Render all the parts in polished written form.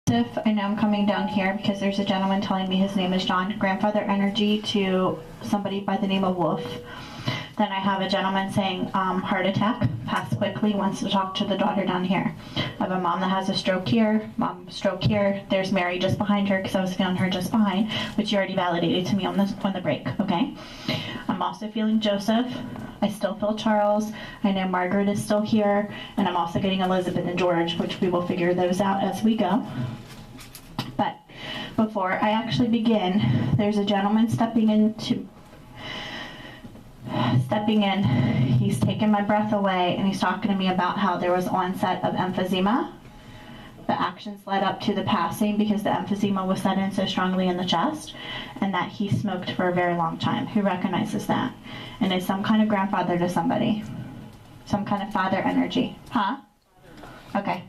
If I know I'm coming down here because there's a gentleman telling me his name is John, grandfather energy to somebody by the name of Wolf. Then I have a gentleman saying heart attack, pass quickly, wants to talk to the daughter down here. I have a mom that has a stroke here, mom stroke here. There's Mary just behind her because I was feeling her just behind, which you already validated to me on the break, okay? I'm also feeling Joseph. I still feel Charles. I know Margaret is still here, and I'm also getting Elizabeth and George, which we will figure those out as we go. But before I actually begin, there's a gentleman stepping in. He's taking my breath away, and he's talking to me about how there was onset of emphysema. The actions led up to the passing because the emphysema was set in so strongly in the chest, and that he smoked for a very long time. Who recognizes that? And is some kind of grandfather to somebody. Some kind of father energy. Huh? Okay.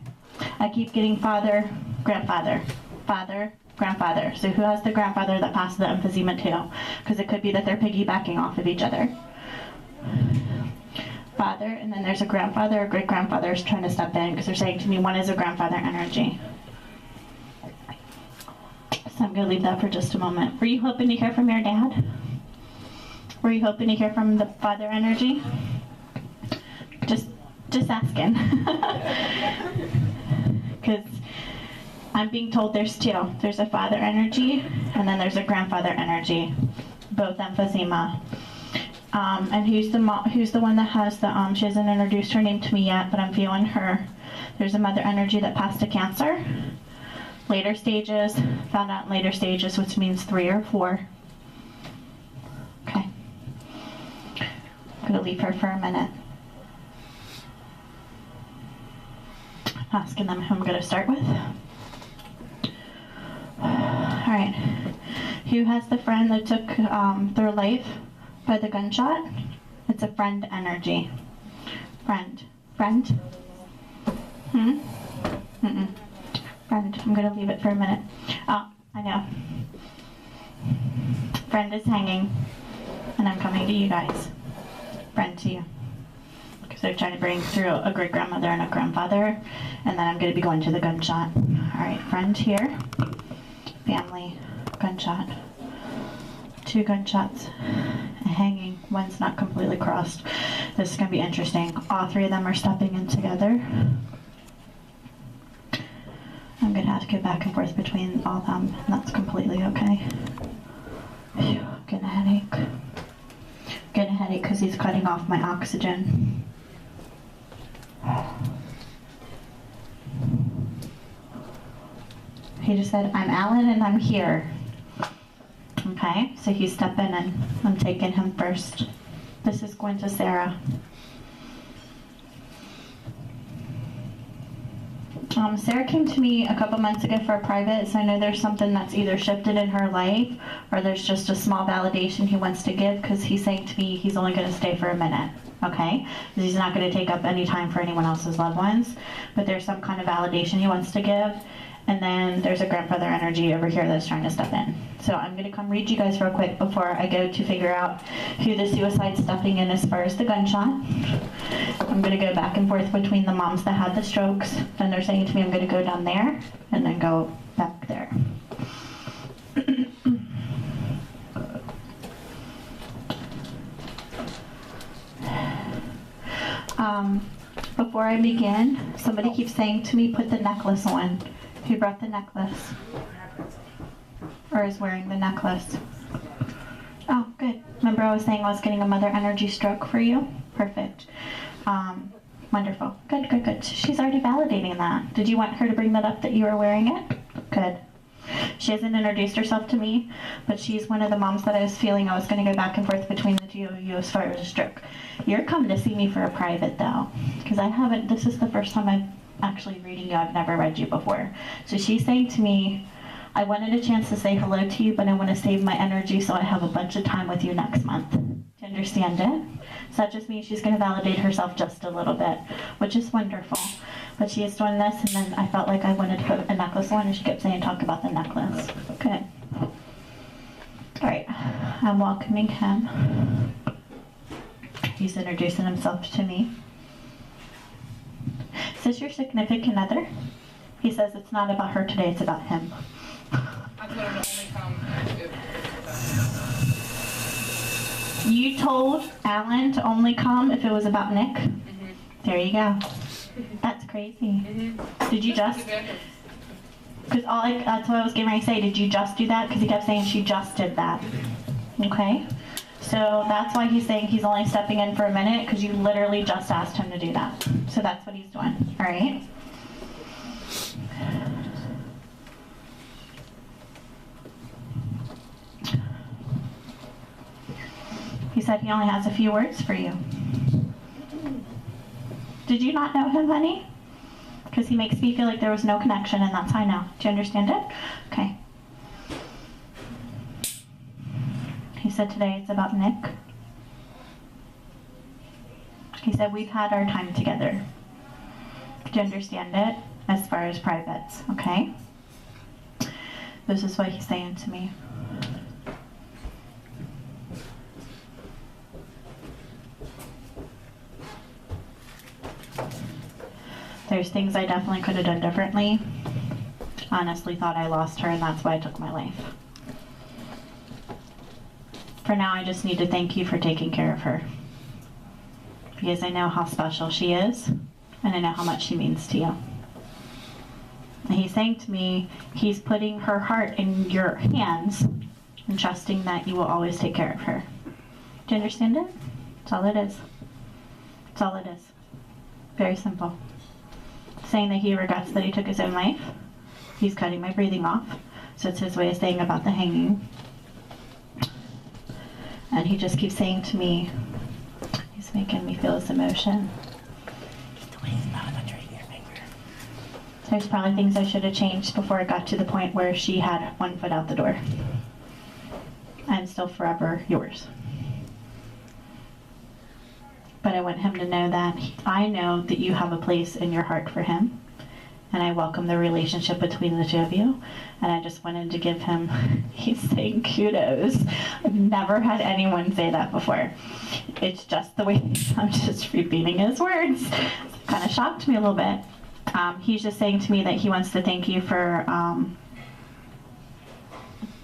I keep getting father, grandfather. Father, grandfather. So who has the grandfather that passed the emphysema to? Because it could be that they're piggybacking off of each other. Father, and then there's a grandfather or great-grandfather is trying to step in because they're saying to me one is a grandfather energy. So I'm going to leave that for just a moment. Were you hoping to hear from your dad? Were you hoping to hear from the father energy? Just asking. Because I'm being told there's two. There's a father energy and then there's a grandfather energy. Both emphysema. And who's the one that has the, she hasn't introduced her name to me yet, but I'm feeling her. There's a mother energy that passed to cancer. Later stages, found out in later stages, which means 3 or 4. Okay. I'm going to leave her for a minute. Asking them who I'm going to start with. All right. Who has the friend that took their life by the gunshot? It's a friend energy. Friend. Friend? Mm-mm. Friend. I'm going to leave it for a minute. Oh, I know. Friend is hanging, and I'm coming to you guys. Friend to you. Because they're trying to bring through a great-grandmother and a grandfather, and then I'm going to be going to the gunshot. All right, friend here. Family. Gunshot. 2 gunshots. Hanging. One's not completely crossed. This is going to be interesting. All 3 of them are stepping in together. I'm going to have to go back and forth between all of them, and that's completely okay. Phew, getting a headache. Getting a headache because he's cutting off my oxygen. He just said, I'm Alan and I'm here. Okay, so he's stepping in. I'm taking him first. This is going to Sarah. Sarah came to me a couple months ago for a private, so I know there's something that's either shifted in her life or there's just a small validation he wants to give because he's saying to me he's only going to stay for a minute, okay? Because he's not going to take up any time for anyone else's loved ones, but there's some kind of validation he wants to give. And then there's a grandfather energy over here that's trying to step in. So I'm going to come read you guys real quick before I go to figure out who the suicide's stepping in as far as the gunshot. I'm going to go back and forth between the moms that had the strokes. Then they're saying to me I'm going to go down there and then go back there. Before I begin, somebody keeps saying to me, put the necklace on. Who brought the necklace? Or is wearing the necklace? Oh, good. Remember I was saying I was getting a mother energy stroke for you? Perfect. Wonderful. Good, good, good. She's already validating that. Did you want her to bring that up that you were wearing it? Good. She hasn't introduced herself to me, but she's one of the moms that I was feeling I was going to go back and forth between the two of you as far as a stroke. You're coming to see me for a private, though, because I haven't, this is the first time I'm actually reading you. I've never read you before. So she's saying to me, I wanted a chance to say hello to you, but I want to save my energy so I have a bunch of time with you next month. Do you understand it? So that just means she's going to validate herself just a little bit, which is wonderful. But she is doing this, and then I felt like I wanted to put a necklace on, and she kept saying, talk about the necklace. Good. All right. I'm welcoming him. He's introducing himself to me. Is this your significant other? He says it's not about her today, it's about him. I told him to only come if You told Alan to only come if it was about Nick? Mm-hmm. There you go. That's crazy. Mm-hmm. Did you just? Because that's what I was getting ready to say. Did you just do that? Because he kept saying she just did that. Okay. So that's why he's saying he's only stepping in for a minute, because you literally just asked him to do that. So that's what he's doing. All right. He said he only has a few words for you. Did you not know him, honey? Because he makes me feel like there was no connection, and that's how I know. Do you understand it? Okay. He said today it's about Nick. He said we've had our time together. Do you understand it? As far as privates, okay? This is what he's saying to me. There's things I definitely could have done differently. Honestly thought I lost her, and that's why I took my life. For now, I just need to thank you for taking care of her. Because I know how special she is, and I know how much she means to you. And he's saying to me, he's putting her heart in your hands and trusting that you will always take care of her. Do you understand it? That's all it is. That's all it is. Very simple. Saying that he regrets that he took his own life. He's cutting my breathing off. So it's his way of saying about the hanging. And he just keeps saying to me, he's making me feel his emotion. The way he's not under your finger. There's probably things I should have changed before it got to the point where she had one foot out the door. I'm still forever yours. But I want him to know that I know that you have a place in your heart for him. And I welcome the relationship between the two of you. And I just wanted to give him, he's saying kudos. I've never had anyone say that before. It's just the way, I'm just repeating his words. It kind of shocked me a little bit. He's just saying to me that he wants to thank you for,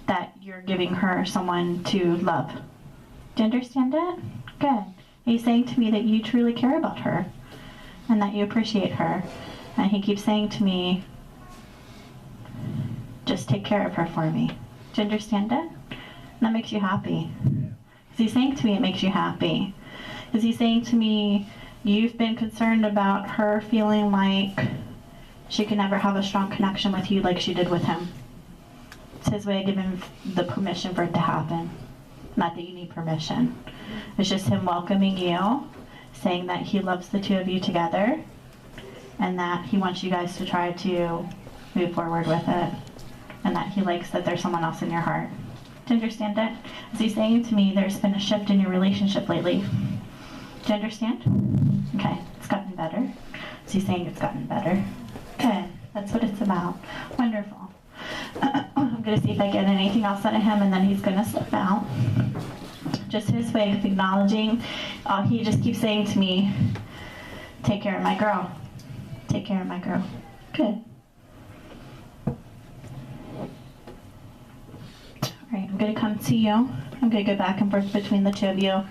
that you're giving her someone to love. Do you understand it? Good. He's saying to me that you truly care about her and that you appreciate her. And he keeps saying to me, just take care of her for me. Do you understand it? And that makes you happy. Because he's saying to me it makes you happy. Because he's saying to me, you've been concerned about her feeling like she can never have a strong connection with you like she did with him. It's his way of giving the permission for it to happen. Not that you need permission. It's just him welcoming you, saying that he loves the two of you together, and that he wants you guys to try to move forward with it, and that he likes that there's someone else in your heart. Do you understand it? As he's saying to me, there's been a shift in your relationship lately. Do you understand? Okay, it's gotten better. As he's saying it's gotten better. Good, that's what it's about. Wonderful. I'm going to see if I get anything else out of him, and then he's going to slip out. Just his way of acknowledging. He just keeps saying to me, take care of my girl. Take care of my girl. Good. All right, I'm going to come to you. I'm going to go back and forth between the two of you.